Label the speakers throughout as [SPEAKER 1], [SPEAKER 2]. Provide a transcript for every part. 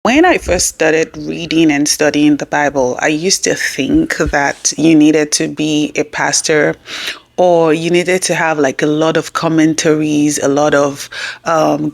[SPEAKER 1] When I first started reading and studying the Bible, I used to think that you needed to be a pastor or you needed to have like a lot of commentaries, a lot of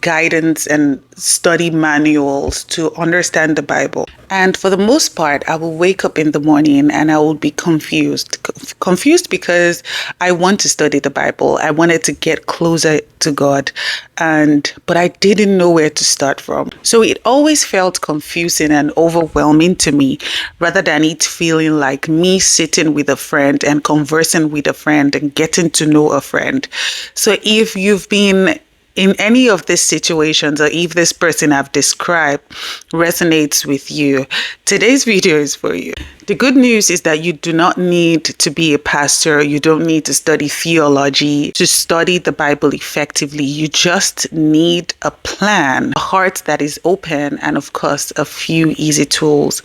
[SPEAKER 1] guidance and study manuals to understand the Bible. And for the most part, I will wake up in the morning and I will be confused. Confused because I want to study the Bible. I wanted to get closer to God, but I didn't know where to start from. So it always felt confusing and overwhelming to me, rather than it feeling like me sitting with a friend and conversing with a friend and getting to know a friend. So if you've been in any of these situations, or if this person I've described resonates with you, today's video is for you. The good news is that you do not need to be a pastor. You don't need to study theology to study the Bible effectively. You just need a plan, a heart that is open, and of course, a few easy tools.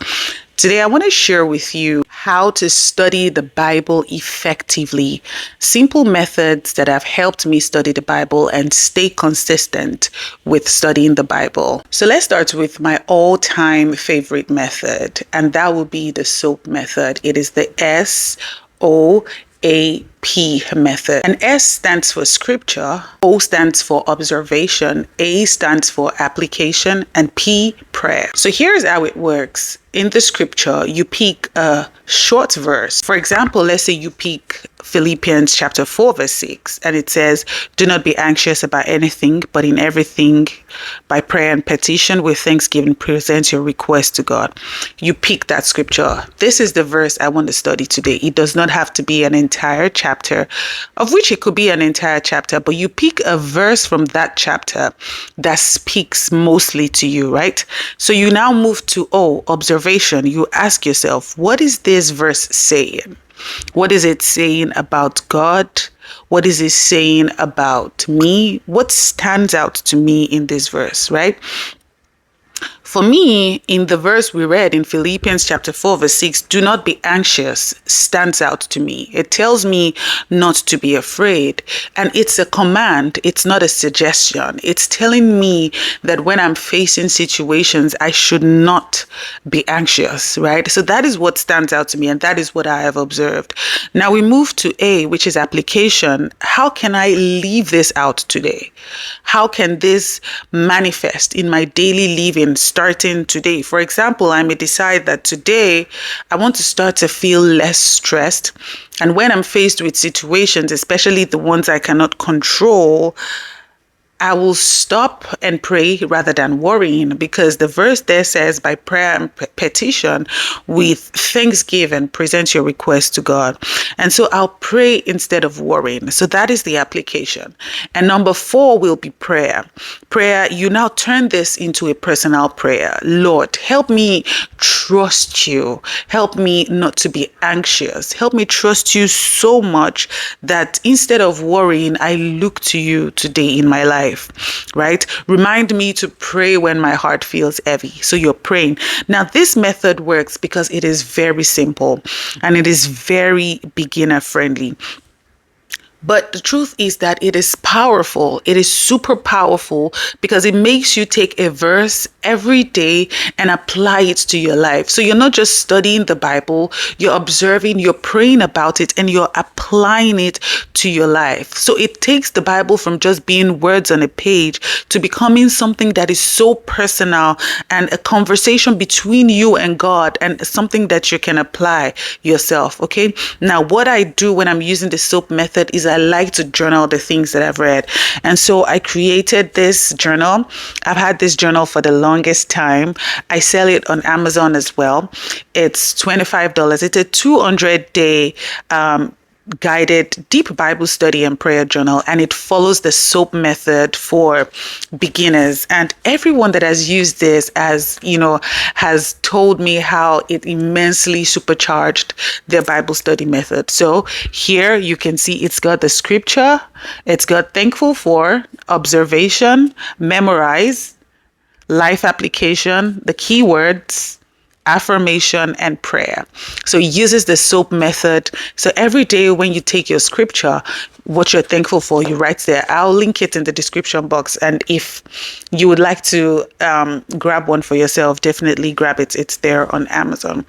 [SPEAKER 1] Today, I want to share with you how to study the Bible effectively. Simple methods that have helped me study the Bible and stay consistent with studying the Bible. So let's start with my all-time favorite method, and that will be the SOAP method. It is the SOAP method. And S stands for scripture, O stands for observation, A stands for application, and P, prayer. So here's how it works. In the scripture, you pick a short verse. For example, let's say you pick Philippians chapter 4, verse 6, and it says, "Do not be anxious about anything, but in everything, by prayer and petition, with thanksgiving, present your request to God." You pick that scripture. This is the verse I want to study today. It does not have to be an entire chapter, of which it could be an entire chapter, but you pick a verse from that chapter that speaks mostly to you, right? So you now move to observation. You ask yourself, what is this verse saying? What is it saying about God? What is it saying about me? What stands out to me in this verse, right? For me, in the verse we read in Philippians chapter 4, verse 6, "Do not be anxious," stands out to me. It tells me not to be afraid. And it's a command. It's not a suggestion. It's telling me that when I'm facing situations, I should not be anxious, right? So that is what stands out to me. And that is what I have observed. Now we move to A, which is application. How can I leave this out today? How can this manifest in my daily living starting today? For example, I may decide that today I want to start to feel less stressed. And when I'm faced with situations, especially the ones I cannot control, I will stop and pray rather than worrying, because the verse there says, by prayer and petition, with thanksgiving, present your request to God. And so I'll pray instead of worrying. So that is the application. And number 4 will be prayer. Prayer, you now turn this into a personal prayer. Lord, help me trust you. Help me not to be anxious. Help me trust you so much that instead of worrying, I look to you today in my life. Right? Remind me to pray when my heart feels heavy. So you're praying. Now, this method works because it is very simple and it is very beginner friendly. But the truth is that it is powerful. It is super powerful because it makes you take a verse every day and apply it to your life. So you're not just studying the Bible, you're observing, you're praying about it, and you're applying it to your life. So it takes the Bible from just being words on a page to becoming something that is so personal and a conversation between you and God, and something that you can apply yourself. Okay. Now, what I do when I'm using the SOAP method is I like to journal the things that I've read. And so I created this journal. I've had this journal for the longest time. I sell it on Amazon as well. It's $25. It's a 200-day guided deep Bible study and prayer journal, and it follows the SOAP method for beginners. And everyone that has used this, has told me how it immensely supercharged their Bible study method. So here you can see it's got the scripture, it's got thankful for, observation, memorize, life application, the keywords, affirmation, and prayer. So it uses the SOAP method. So every day when you take your scripture, what you're thankful for, you write there. I'll link it in the description box. And if you would like to grab one for yourself, definitely grab it. It's there on Amazon.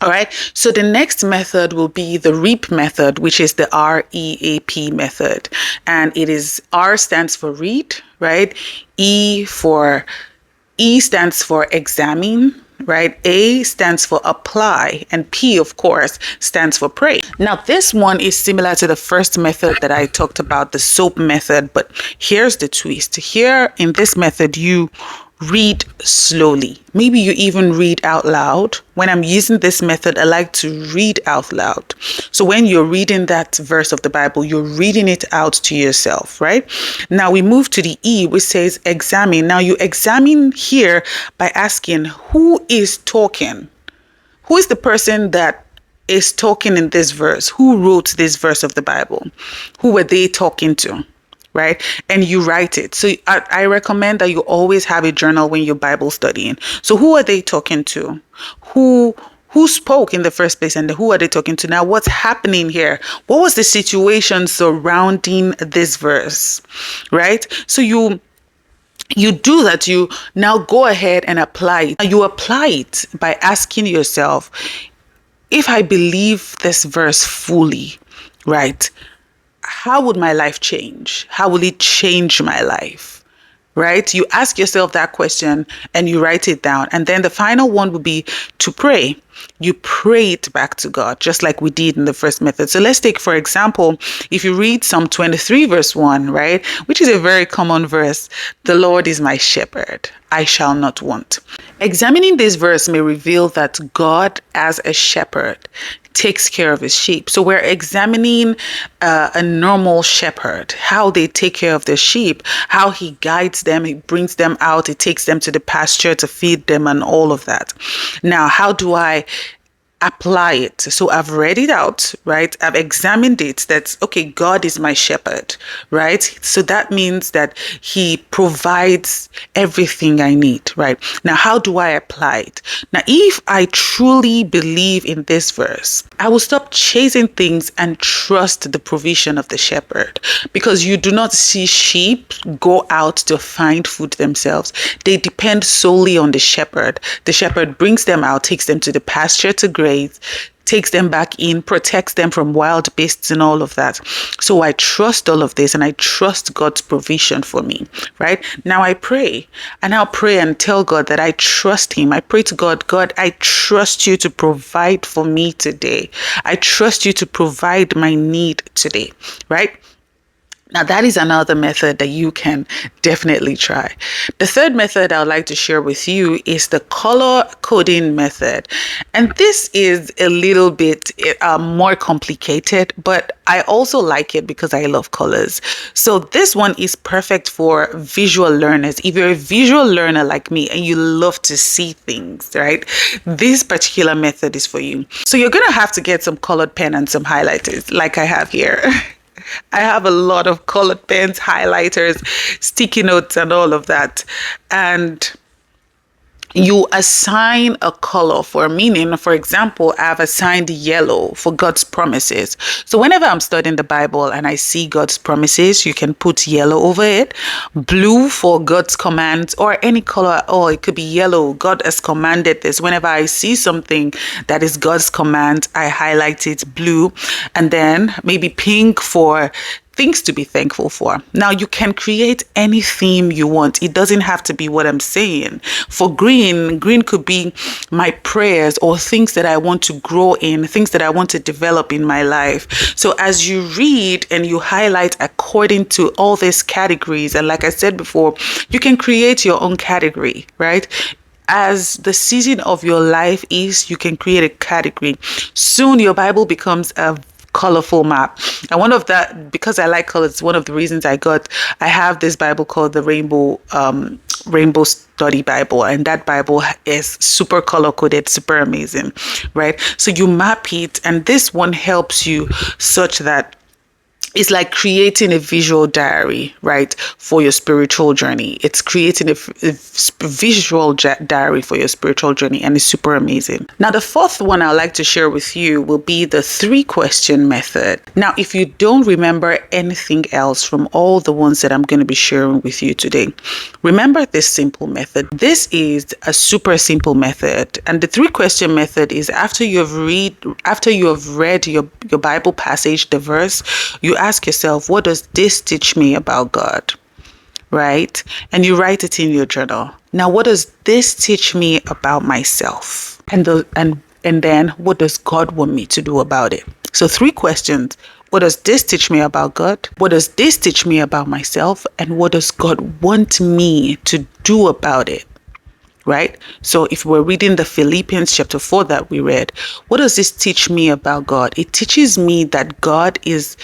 [SPEAKER 1] All right. So the next method will be the REAP method, which is the REAP method. And it is R stands for read, right? E stands for examine, right? A stands for apply, and P, of course, stands for pray. Now, this one is similar to the first method that I talked about, the SOAP method, but here's the twist. Here in this method, you read slowly. Maybe you even read out loud. When I'm using this method, I like to read out loud. So when you're reading that verse of the Bible, you're reading it out to yourself, right? Now we move to the E, which says examine. Now you examine here by asking, who is talking? Who is the person that is talking in this verse? Who wrote this verse of the Bible? Who were they talking to? Right? And you write it. So I recommend that you always have a journal when you're Bible studying. So who are they talking to? Who spoke in the first place, and who are they talking to? Now, what's happening here? What was the situation surrounding this verse? Right? So you do that. You now go ahead and apply it. You apply it by asking yourself, if I believe this verse fully, right? How would my life change? How will it change my life? Right? You ask yourself that question and you write it down. And then the final one would be to pray. You pray it back to God, just like we did in the first method. So let's take, for example, if you read Psalm 23, verse 1, right, which is a very common verse, the Lord is my shepherd, I shall not want. Examining this verse may reveal that God, as a shepherd, takes care of his sheep. So we're examining a normal shepherd, how they take care of their sheep, how he guides them, he brings them out, he takes them to the pasture to feed them and all of that. Now, how do I apply it? So I've read it out, right? I've examined it. That's okay. God is my shepherd, right? So that means that he provides everything I need, right? Now, how do I apply it? Now, if I truly believe in this verse, I will stop chasing things and trust the provision of the shepherd, because you do not see sheep go out to find food themselves. They depend solely on the shepherd. The shepherd brings them out, takes them to the pasture to graze, takes them back in, protects them from wild beasts and all of that. So I trust all of this, and I trust God's provision for me, right? Now I pray, and I'll pray and tell God that I trust him. I pray to God, God, I trust you to provide for me today. I trust you to provide my need today, right? Now, that is another method that you can definitely try. The third method I would like to share with you is the color coding method. And this is a little bit more complicated, but I also like it because I love colors. So this one is perfect for visual learners. If you're a visual learner like me and you love to see things, right? This particular method is for you. So you're going to have to get some colored pen and some highlighters like I have here. I have a lot of colored pens, highlighters, sticky notes, and all of that. And you assign a color for a meaning. For example, I've assigned yellow for God's promises. So whenever I'm studying the Bible and I see God's promises, you can put yellow over it. Blue for God's commands, or any color. Or it could be yellow. God has commanded this. Whenever I see something that is God's command, I highlight it blue. And then maybe pink for things to be thankful for. Now, you can create any theme you want. It doesn't have to be what I'm saying. For green could be my prayers or things that I want to grow in, things that I want to develop in my life. So as you read and you highlight according to all these categories, and like I said before, you can create your own category, right? As the season of your life is, you can create a category. Soon your Bible becomes a colorful map. And one of that, because I like colors, one of the reasons I have this Bible called the Rainbow Study Bible, and that Bible is super color coded, super amazing, right? So you map it, and this one helps you such that It's like creating a visual diary, right, for your spiritual journey. It's creating a visual diary for your spiritual journey, and it's super amazing. Now, the fourth one I'd like to share with you will be the 3-question method. Now, if you don't remember anything else from all the ones that I'm going to be sharing with you today, remember this simple method. This is a super simple method, and the 3-question method is after you have read your Bible passage, the verse, you ask yourself, what does this teach me about God? Right? And you write it in your journal. Now, what does this teach me about myself? And then what does God want me to do about it? So 3 questions. What does this teach me about God? What does this teach me about myself? And what does God want me to do about it? Right? So if we're reading the Philippians chapter 4 that we read, what does this teach me about God? It teaches me that God is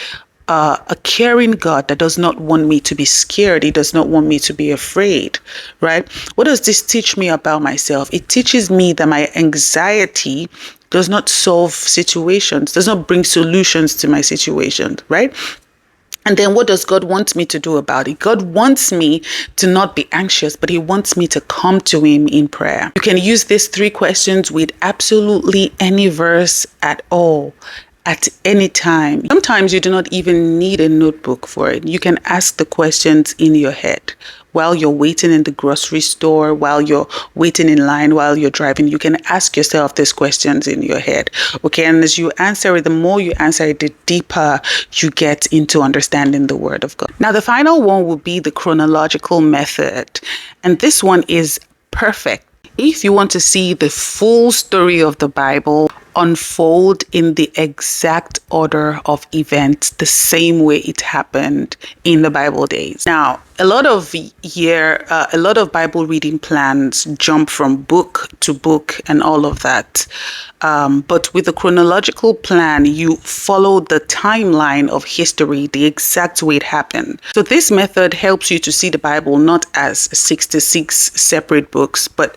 [SPEAKER 1] a caring God that does not want me to be scared. He does not want me to be afraid, right? What does this teach me about myself? It teaches me that my anxiety does not solve situations, does not bring solutions to my situations, right? And then what does God want me to do about it? God wants me to not be anxious, but he wants me to come to him in prayer. You can use these 3 questions with absolutely any verse at all, at any time. Sometimes you do not even need a notebook for it. You can ask the questions in your head. While you're waiting in the grocery store, while you're waiting in line, while you're driving, you can ask yourself these questions in your head. Okay, and as you answer it, the more you answer it, the deeper you get into understanding the Word of God. Now, the final one will be the chronological method. And this one is perfect if you want to see the full story of the Bible unfold in the exact order of events, the same way it happened in the Bible days. Now, a lot of Bible reading plans jump from book to book and all of that. But with the chronological plan, you follow the timeline of history, the exact way it happened. So this method helps you to see the Bible not as 66 separate books, but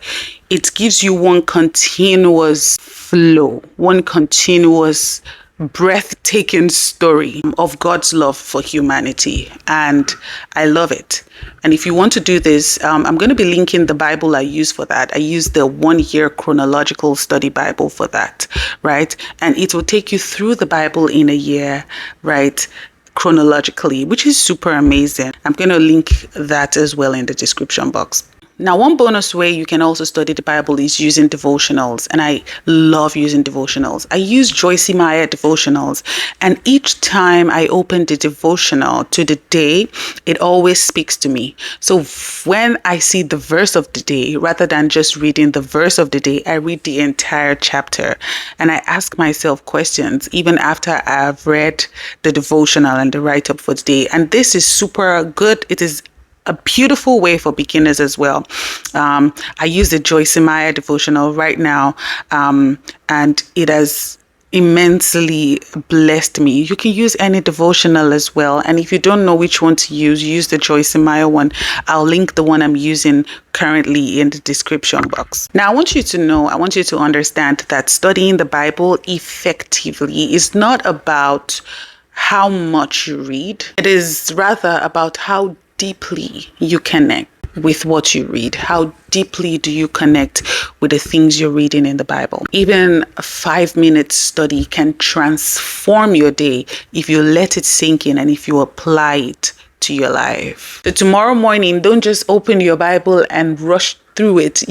[SPEAKER 1] it gives you one continuous flow, one continuous breathtaking story of God's love for humanity. And I love it. And if you want to do this, I'm going to be linking the Bible I use for that. I use the 1-year chronological study Bible for that, right? And it will take you through the Bible in a year, right? Chronologically, which is super amazing. I'm going to link that as well in the description box. Now, one bonus way you can also study the Bible is using devotionals, and I love using devotionals. I use Joyce Meyer devotionals, and each time I open the devotional to the day, it always speaks to me. So when I see the verse of the day, rather than just reading the verse of the day, I read the entire chapter, and I ask myself questions even after I've read the devotional and the write-up for the day. And this is super good. It is a beautiful way for beginners as well. I use the Joyce Meyer devotional right now, and it has immensely blessed me. You can use any devotional as well. And if you don't know which one to use the Joyce Meyer one. I'll link the one I'm using currently in the description box. Now, I want you to understand that studying the Bible effectively is not about how much you read. It is rather about how deeply you connect with what you read. How deeply do you connect with the things you're reading in the Bible? Even a 5-minute study can transform your day if you let it sink in and if you apply it to your life. So tomorrow morning, don't just open your Bible and rush through it.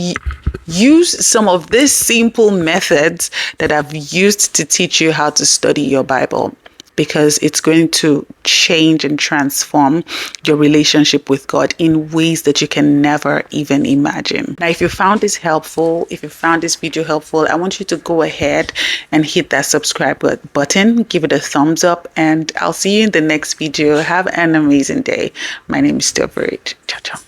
[SPEAKER 1] Use some of these simple methods that I've used to teach you how to study your Bible, because it's going to change and transform your relationship with God in ways that you can never even imagine. Now, if you found this video helpful, I want you to go ahead and hit that subscribe button, give it a thumbs up, and I'll see you in the next video. Have an amazing day. My name is thetobyrich. Ciao, ciao.